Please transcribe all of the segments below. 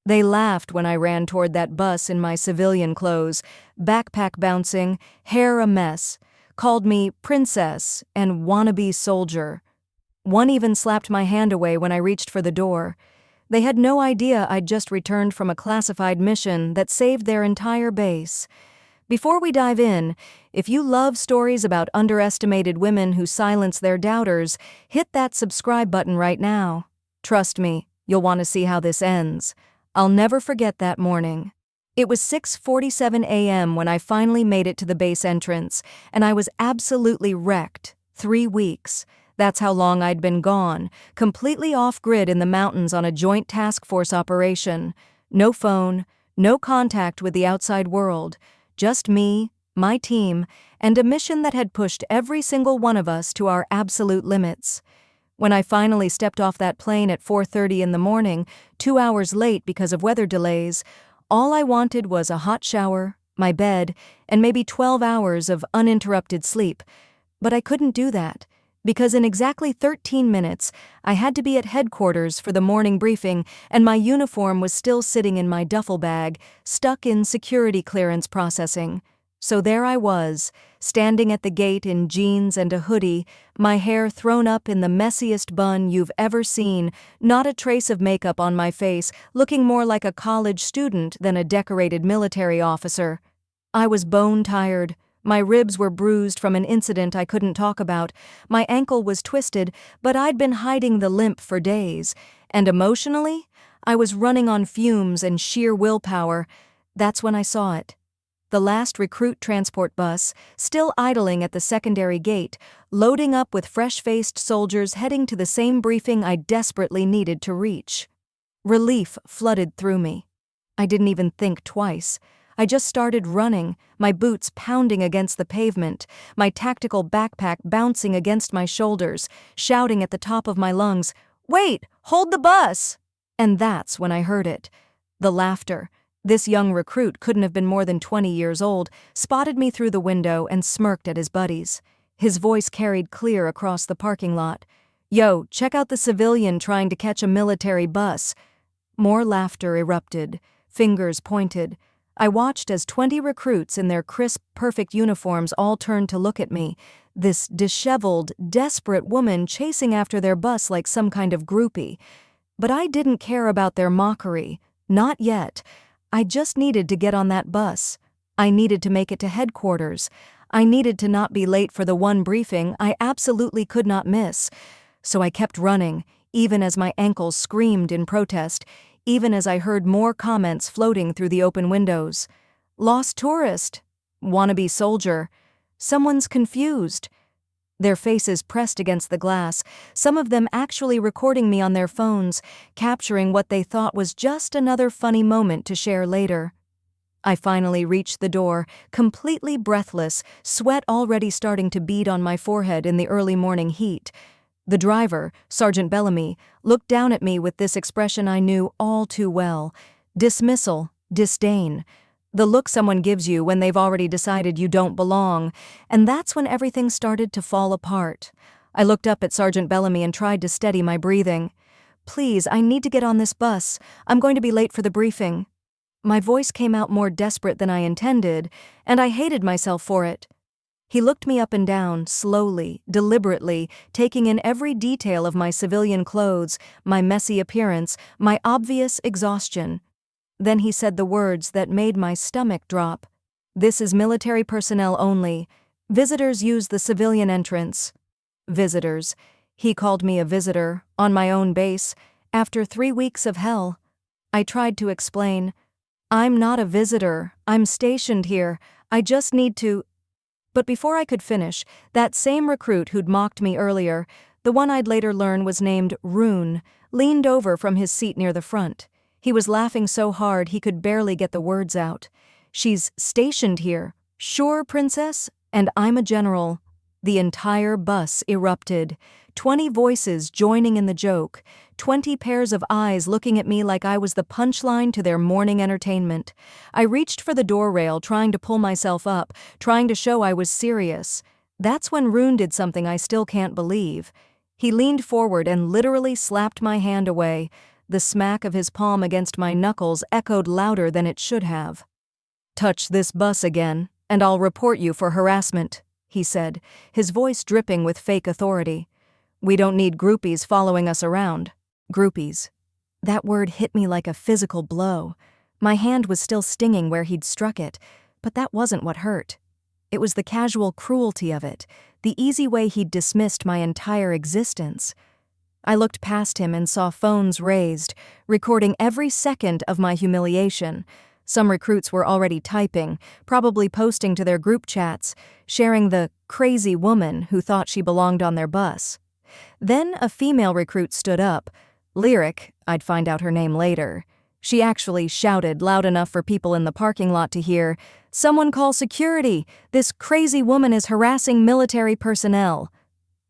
They laughed when I ran toward that bus in my civilian clothes, backpack bouncing, hair a mess, called me princess and wannabe soldier. One even slapped my hand away when I reached for the door. They had no idea I'd just returned from a classified mission that saved their entire base. Before we dive in, if you love stories about underestimated women who silence their doubters, hit that subscribe button right now. Trust me, you'll want to see how this ends. I'll never forget that morning. It was 6:47 a.m. when I finally made it to the base entrance, and I was absolutely wrecked. 3 weeks. That's how long I'd been gone, completely off-grid in the mountains on a joint task force operation. No phone, no contact with the outside world. Just me, my team, and a mission that had pushed every single one of us to our absolute limits. When I finally stepped off that plane at 4:30 in the morning, 2 hours late because of weather delays, all I wanted was a hot shower, my bed, and maybe 12 hours of uninterrupted sleep. But I couldn't do that, because in exactly 13 minutes, I had to be at headquarters for the morning briefing, and my uniform was still sitting in my duffel bag, stuck in security clearance processing. So there I was, standing at the gate in jeans and a hoodie, my hair thrown up in the messiest bun you've ever seen, not a trace of makeup on my face, looking more like a college student than a decorated military officer. I was bone-tired. My ribs were bruised from an incident I couldn't talk about, my ankle was twisted, but I'd been hiding the limp for days, and emotionally, I was running on fumes and sheer willpower. That's when I saw it. The last recruit transport bus, still idling at the secondary gate, loading up with fresh-faced soldiers heading to the same briefing I desperately needed to reach. Relief flooded through me. I didn't even think twice. I just started running, my boots pounding against the pavement, my tactical backpack bouncing against my shoulders, shouting at the top of my lungs, "Wait! Hold the bus!" And that's when I heard it. The laughter. This young recruit couldn't have been more than 20 years old, spotted me through the window and smirked at his buddies. His voice carried clear across the parking lot. "Yo, check out the civilian trying to catch a military bus." More laughter erupted. Fingers pointed. I watched as 20 recruits in their crisp, perfect uniforms all turned to look at me, this disheveled, desperate woman chasing after their bus like some kind of groupie. But I didn't care about their mockery. Not yet. I just needed to get on that bus. I needed to make it to headquarters. I needed to not be late for the one briefing I absolutely could not miss. So I kept running, even as my ankles screamed in protest, even as I heard more comments floating through the open windows. "Lost tourist," "wannabe soldier," "someone's confused." Their faces pressed against the glass, some of them actually recording me on their phones, capturing what they thought was just another funny moment to share later. I finally reached the door, completely breathless, sweat already starting to bead on my forehead in the early morning heat. The driver, Sergeant Bellamy, looked down at me with this expression I knew all too well: dismissal, disdain. The look someone gives you when they've already decided you don't belong, and that's when everything started to fall apart. I looked up at Sergeant Bellamy and tried to steady my breathing. "Please, I need to get on this bus. I'm going to be late for the briefing." My voice came out more desperate than I intended, and I hated myself for it. He looked me up and down, slowly, deliberately, taking in every detail of my civilian clothes, my messy appearance, my obvious exhaustion. Then he said the words that made my stomach drop. "This is military personnel only. Visitors use the civilian entrance." Visitors. He called me a visitor, on my own base, after 3 weeks of hell. I tried to explain. "I'm not a visitor. I'm stationed here. I just need to—" But before I could finish, that same recruit who'd mocked me earlier, the one I'd later learn was named Rune, leaned over from his seat near the front. He was laughing so hard he could barely get the words out. "She's stationed here. Sure, princess? And I'm a general." The entire bus erupted. 20 voices joining in the joke. 20 pairs of eyes looking at me like I was the punchline to their morning entertainment. I reached for the door rail, trying to pull myself up, trying to show I was serious. That's when Rune did something I still can't believe. He leaned forward and literally slapped my hand away. The smack of his palm against my knuckles echoed louder than it should have. "Touch this bus again, and I'll report you for harassment," he said, his voice dripping with fake authority. "We don't need groupies following us around." Groupies. That word hit me like a physical blow. My hand was still stinging where he'd struck it, but that wasn't what hurt. It was the casual cruelty of it, the easy way he'd dismissed my entire existence. I looked past him and saw phones raised, recording every second of my humiliation. Some recruits were already typing, probably posting to their group chats, sharing the crazy woman who thought she belonged on their bus. Then a female recruit stood up. Lyric, I'd find out her name later. She actually shouted loud enough for people in the parking lot to hear, "Someone call security! This crazy woman is harassing military personnel."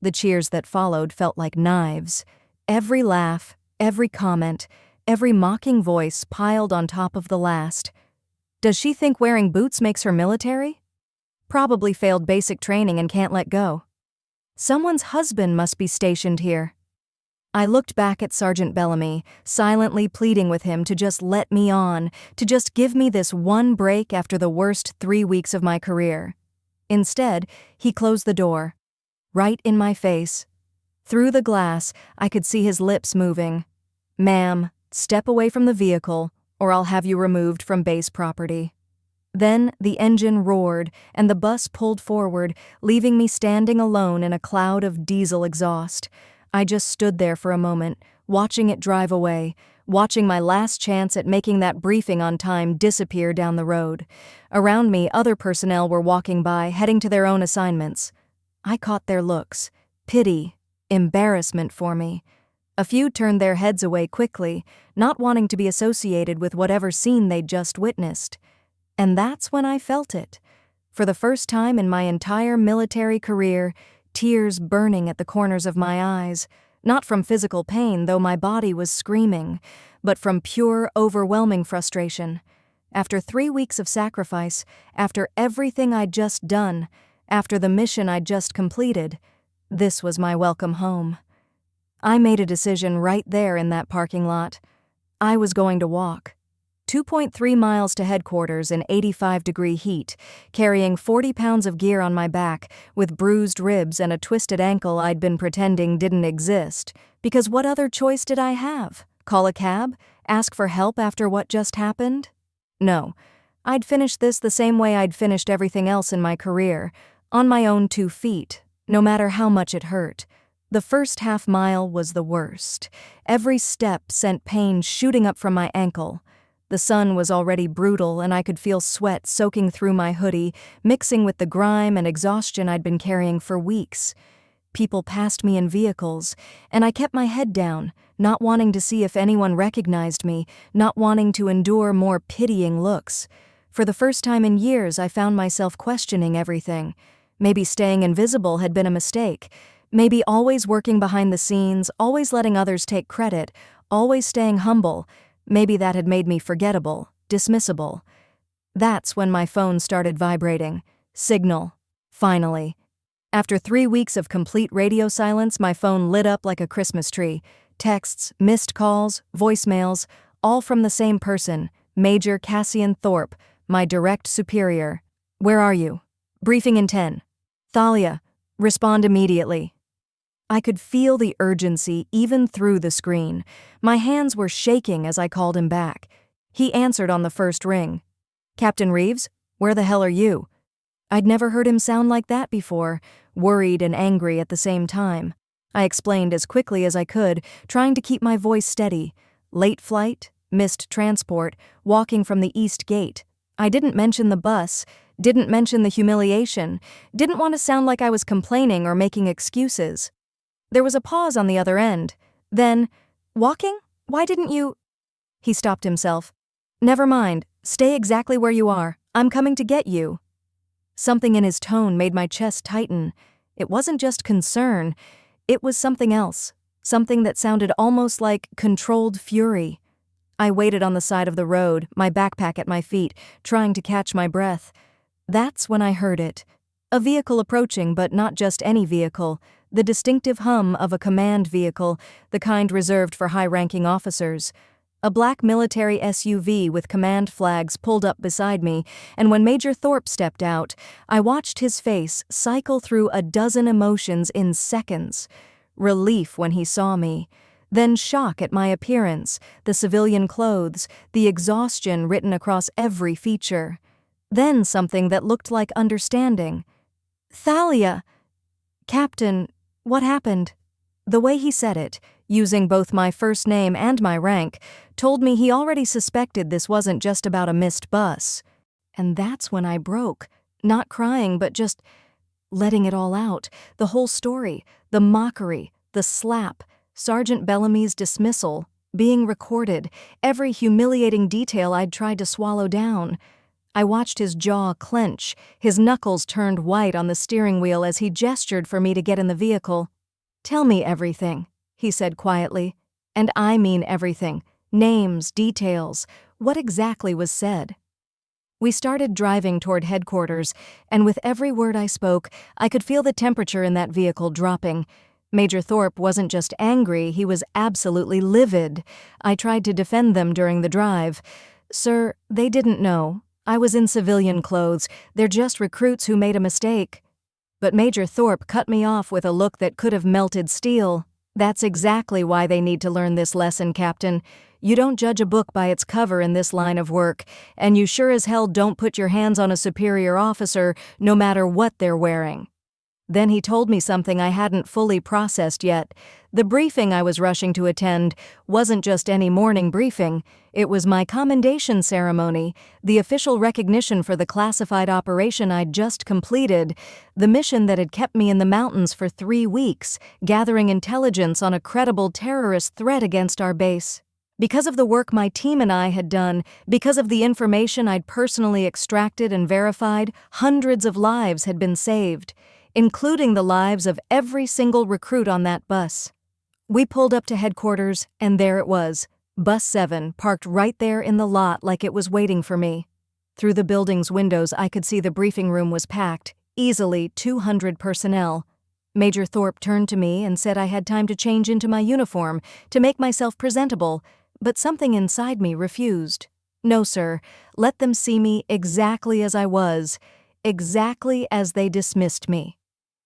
The cheers that followed felt like knives. Every laugh, every comment, every mocking voice piled on top of the last. Does she think wearing boots makes her military? Probably failed basic training and can't let go. Someone's husband must be stationed here. I looked back at Sergeant Bellamy, silently pleading with him to just let me on, to just give me this one break after the worst 3 weeks of my career. Instead, he closed the door. Right in my face. Through the glass, I could see his lips moving. "Ma'am, step away from the vehicle, or I'll have you removed from base property." Then the engine roared, and the bus pulled forward, leaving me standing alone in a cloud of diesel exhaust. I just stood there for a moment, watching it drive away, watching my last chance at making that briefing on time disappear down the road. Around me, other personnel were walking by, heading to their own assignments. I caught their looks, pity, embarrassment for me. A few turned their heads away quickly, not wanting to be associated with whatever scene they'd just witnessed. And that's when I felt it. For the first time in my entire military career, tears burning at the corners of my eyes, not from physical pain, though my body was screaming, but from pure, overwhelming frustration. After 3 weeks of sacrifice, after everything I'd just done, after the mission I'd just completed, this was my welcome home. I made a decision right there in that parking lot. I was going to walk. 2.3 miles to headquarters in 85-degree heat, carrying 40 pounds of gear on my back, with bruised ribs and a twisted ankle I'd been pretending didn't exist. Because what other choice did I have? Call a cab? Ask for help after what just happened? No. I'd finish this the same way I'd finished everything else in my career, on my own 2 feet, no matter how much it hurt. The first half mile was the worst. Every step sent pain shooting up from my ankle. The sun was already brutal, and I could feel sweat soaking through my hoodie, mixing with the grime and exhaustion I'd been carrying for weeks. People passed me in vehicles, and I kept my head down, not wanting to see if anyone recognized me, not wanting to endure more pitying looks. For the first time in years, I found myself questioning everything. Maybe staying invisible had been a mistake. Maybe always working behind the scenes, always letting others take credit, always staying humble. Maybe that had made me forgettable, dismissible. That's when my phone started vibrating. Signal. Finally. After 3 weeks of complete radio silence, my phone lit up like a Christmas tree. Texts, missed calls, voicemails, all from the same person, Major Cassian Thorpe, my direct superior. "Where are you? Briefing in 10. Thalia, respond immediately." I could feel the urgency even through the screen. My hands were shaking as I called him back. He answered on the first ring. "Captain Reeves, where the hell are you?" I'd never heard him sound like that before, worried and angry at the same time. I explained as quickly as I could, trying to keep my voice steady. Late flight, missed transport, walking from the east gate. I didn't mention the bus, didn't mention the humiliation, didn't want to sound like I was complaining or making excuses. There was a pause on the other end. Then, "Walking? Why didn't you—" He stopped himself. "Never mind. Stay exactly where you are. I'm coming to get you." Something in his tone made my chest tighten. It wasn't just concern. It was something else. Something that sounded almost like controlled fury. I waited on the side of the road, my backpack at my feet, trying to catch my breath. That's when I heard it. A vehicle approaching, but not just any vehicle. the distinctive hum of a command vehicle, the kind reserved for high-ranking officers. A black military SUV with command flags pulled up beside me, and when Major Thorpe stepped out, I watched his face cycle through a dozen emotions in seconds. Relief when he saw me, then shock at my appearance, the civilian clothes, the exhaustion written across every feature. Then something that looked like understanding. "Thalia!" "Captain, what happened?" The way he said it, using both my first name and my rank, told me he already suspected this wasn't just about a missed bus. And that's when I broke, not crying but just letting it all out, the whole story, the mockery, the slap, Sergeant Bellamy's dismissal, being recorded, every humiliating detail I'd tried to swallow down. I watched his jaw clench, his knuckles turned white on the steering wheel as he gestured for me to get in the vehicle. "Tell me everything," he said quietly. "And I mean everything. Names, details, what exactly was said." We started driving toward headquarters, and with every word I spoke, I could feel the temperature in that vehicle dropping. Major Thorpe wasn't just angry, he was absolutely livid. I tried to defend them during the drive. "Sir, they didn't know. I was in civilian clothes. They're just recruits who made a mistake." But Major Thorpe cut me off with a look that could have melted steel. "That's exactly why they need to learn this lesson, Captain. You don't judge a book by its cover in this line of work, and you sure as hell don't put your hands on a superior officer, no matter what they're wearing." Then he told me something I hadn't fully processed yet. The briefing I was rushing to attend wasn't just any morning briefing. It was my commendation ceremony, the official recognition for the classified operation I'd just completed, the mission that had kept me in the mountains for 3 weeks, gathering intelligence on a credible terrorist threat against our base. Because of the work my team and I had done, because of the information I'd personally extracted and verified, hundreds of lives had been saved, including the lives of every single recruit on that bus. We pulled up to headquarters, and there it was, Bus 7, parked right there in the lot like it was waiting for me. Through the building's windows, I could see the briefing room was packed, easily 200 personnel. Major Thorpe turned to me and said I had time to change into my uniform, to make myself presentable, but something inside me refused. "No, sir, let them see me exactly as I was, exactly as they dismissed me."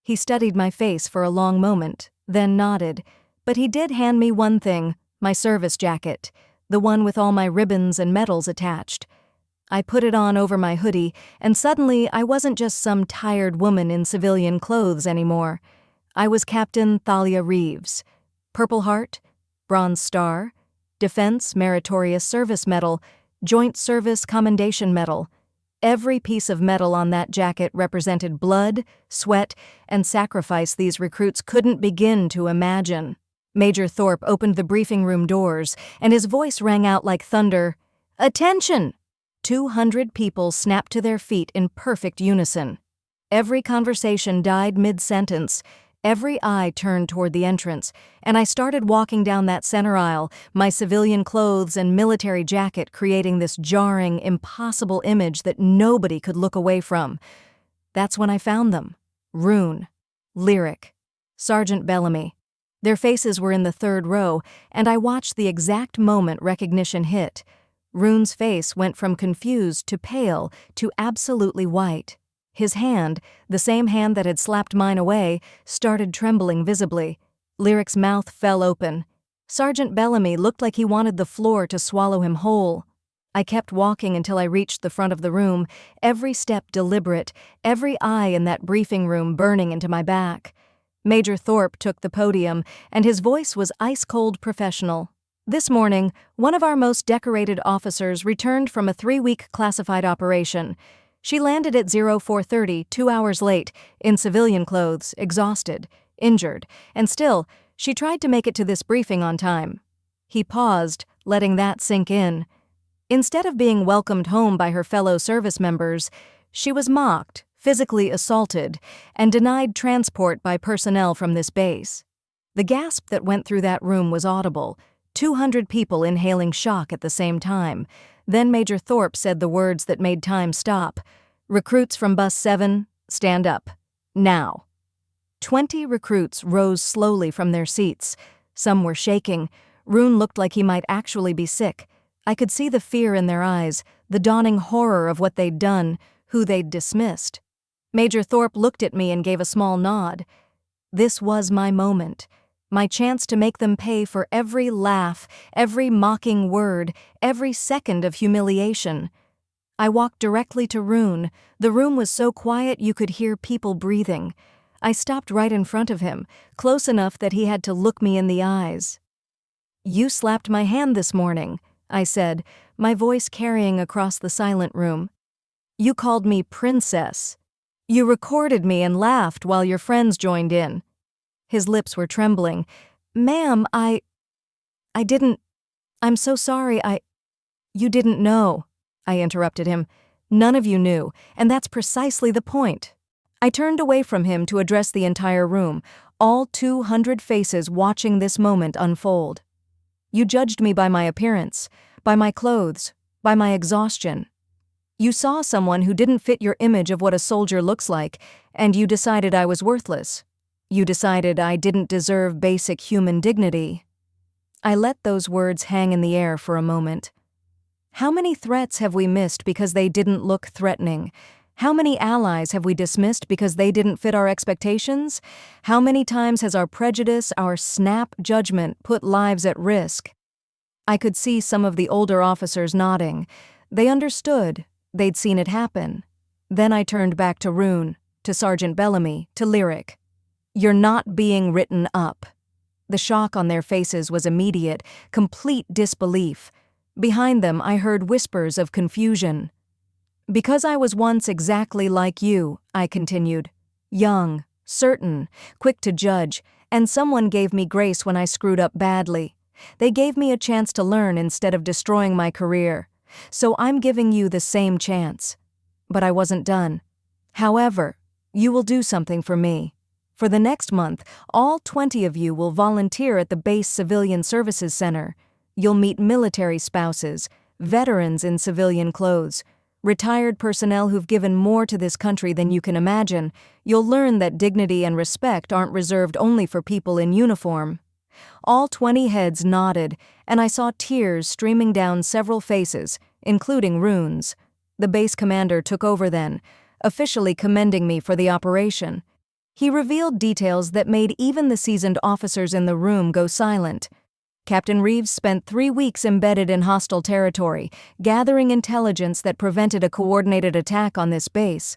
He studied my face for a long moment, then nodded. But he did hand me one thing, my service jacket, the one with all my ribbons and medals attached. I put it on over my hoodie, and suddenly I wasn't just some tired woman in civilian clothes anymore. I was Captain Thalia Reeves. Purple Heart, Bronze Star, Defense Meritorious Service Medal, Joint Service Commendation Medal. Every piece of metal on that jacket represented blood, sweat, and sacrifice these recruits couldn't begin to imagine. Major Thorpe opened the briefing room doors, and his voice rang out like thunder. "Attention!" 200 people snapped to their feet in perfect unison. Every conversation died mid-sentence. Every eye turned toward the entrance, and I started walking down that center aisle, my civilian clothes and military jacket creating this jarring, impossible image that nobody could look away from. That's when I found them. Rune, Lyric, Sergeant Bellamy. Their faces were in the third row, and I watched the exact moment recognition hit. Rune's face went from confused to pale to absolutely white. His hand, the same hand that had slapped mine away, started trembling visibly. Lyric's mouth fell open. Sergeant Bellamy looked like he wanted the floor to swallow him whole. I kept walking until I reached the front of the room, every step deliberate, every eye in that briefing room burning into my back. Major Thorpe took the podium, and his voice was ice-cold professional. "This morning, one of our most decorated officers returned from a 3-week classified operation. She landed at 0430, 2 hours late, in civilian clothes, exhausted, injured, and still, she tried to make it to this briefing on time." He paused, letting that sink in. Instead of being welcomed home by her fellow service members, she was mocked, physically assaulted, and denied transport by personnel from this base. The gasp that went through that room was audible, 200 people inhaling shock at the same time. Then Major Thorpe said the words that made time stop. "Recruits from Bus 7, stand up. Now." 20 recruits rose slowly from their seats. Some were shaking. Rune looked like he might actually be sick. I could see the fear in their eyes, the dawning horror of what they'd done, who they'd dismissed. Major Thorpe looked at me and gave a small nod. This was my moment. My chance to make them pay for every laugh, every mocking word, every second of humiliation. I walked directly to Rune. The room was so quiet you could hear people breathing. I stopped right in front of him, close enough that he had to look me in the eyes. "You slapped my hand this morning," I said, my voice carrying across the silent room. "You called me princess. You recorded me and laughed while your friends joined in." His lips were trembling. "Ma'am, I didn't. I'm so sorry, You didn't know," I interrupted him. "None of you knew, and that's precisely the point." I turned away from him to address the entire room, all 200 faces watching this moment unfold. "You judged me by my appearance, by my clothes, by my exhaustion. You saw someone who didn't fit your image of what a soldier looks like, and you decided I was worthless. You decided I didn't deserve basic human dignity." I let those words hang in the air for a moment. How many threats have we missed because they didn't look threatening? How many allies have we dismissed because they didn't fit our expectations? How many times has our prejudice, our snap judgment, put lives at risk? I could see some of the older officers nodding. They understood. They'd seen it happen. Then I turned back to Rune, to Sergeant Bellamy, to Lyric. "You're not being written up." The shock on their faces was immediate, complete disbelief. Behind them, I heard whispers of confusion. "Because I was once exactly like you," I continued. "Young, certain, quick to judge, and someone gave me grace when I screwed up badly. They gave me a chance to learn instead of destroying my career. So I'm giving you the same chance." But I wasn't done. "However, you will do something for me. For the next month, all 20 of you will volunteer at the base Civilian Services Center. You'll meet military spouses, veterans in civilian clothes, retired personnel who've given more to this country than you can imagine. You'll learn that dignity and respect aren't reserved only for people in uniform." All 20 heads nodded, and I saw tears streaming down several faces, including Rune's. The base commander took over then, officially commending me for the operation. He revealed details that made even the seasoned officers in the room go silent. Captain Reeves spent 3 weeks embedded in hostile territory, gathering intelligence that prevented a coordinated attack on this base.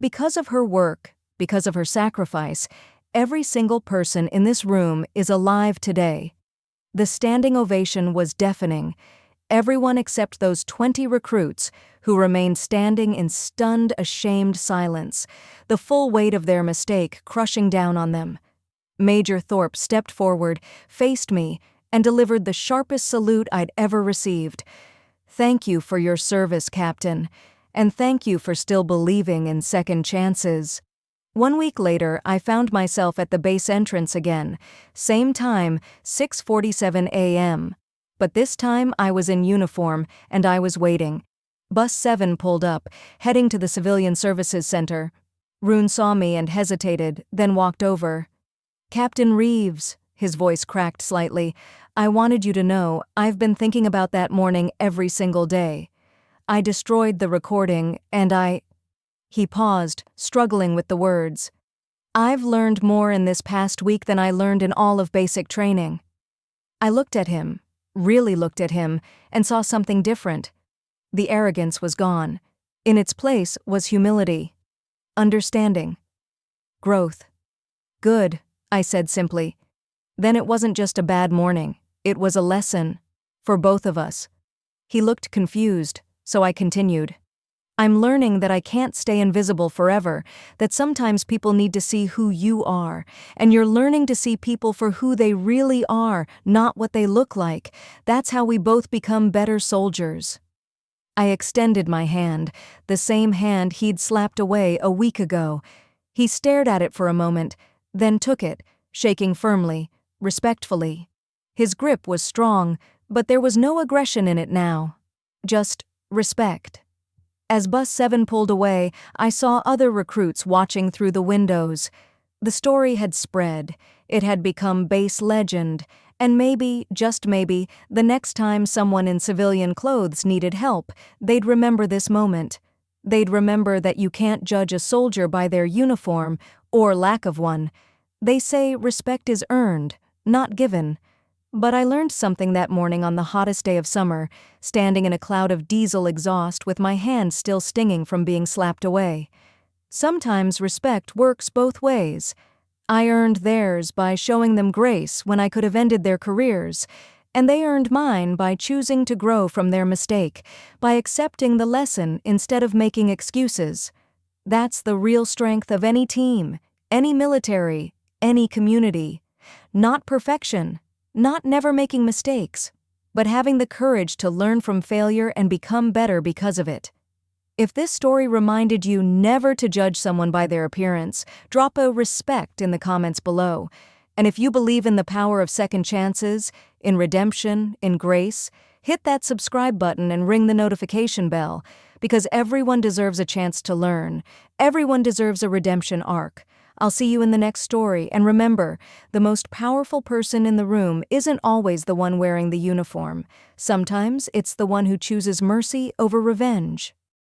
Because of her work, because of her sacrifice, every single person in this room is alive today. The standing ovation was deafening. Everyone except those 20 recruits who remained standing in stunned, ashamed silence, the full weight of their mistake crushing down on them. Major Thorpe stepped forward, faced me, and delivered the sharpest salute I'd ever received. "Thank you for your service, Captain, and thank you for still believing in second chances." 1 week later, I found myself at the base entrance again, same time, 6:47 a.m. But this time I was in uniform, and I was waiting. Bus 7 pulled up, heading to the Civilian Services Center. Rune saw me and hesitated, then walked over. "Captain Reeves," his voice cracked slightly, "I wanted you to know, I've been thinking about that morning every single day. I destroyed the recording, and He paused, struggling with the words. "I've learned more in this past week than I learned in all of basic training." I looked at him, really looked at him, and saw something different. The arrogance was gone. In its place was humility, understanding, growth. "Good," I said simply. Then it wasn't just a bad morning, it was a lesson. For both of us. He looked confused, so I continued. "I'm learning that I can't stay invisible forever, that sometimes people need to see who you are, and you're learning to see people for who they really are, not what they look like. That's how we both become better soldiers." I extended my hand, the same hand he'd slapped away a week ago. He stared at it for a moment, then took it, shaking firmly, respectfully. His grip was strong, but there was no aggression in it now. Just respect. As Bus 7 pulled away, I saw other recruits watching through the windows. The story had spread, it had become base legend, and maybe, just maybe, the next time someone in civilian clothes needed help, they'd remember this moment. They'd remember that you can't judge a soldier by their uniform, or lack of one. They say respect is earned, not given. But I learned something that morning on the hottest day of summer, standing in a cloud of diesel exhaust with my hand still stinging from being slapped away. Sometimes respect works both ways. I earned theirs by showing them grace when I could have ended their careers, and they earned mine by choosing to grow from their mistake, by accepting the lesson instead of making excuses. That's the real strength of any team, any military, any community. Not perfection, not never making mistakes, but having the courage to learn from failure and become better because of it. If this story reminded you never to judge someone by their appearance, drop a respect in the comments below. And if you believe in the power of second chances, in redemption, in grace, hit that subscribe button and ring the notification bell, because everyone deserves a chance to learn. Everyone deserves a redemption arc. I'll see you in the next story, and remember, the most powerful person in the room isn't always the one wearing the uniform. Sometimes it's the one who chooses mercy over revenge.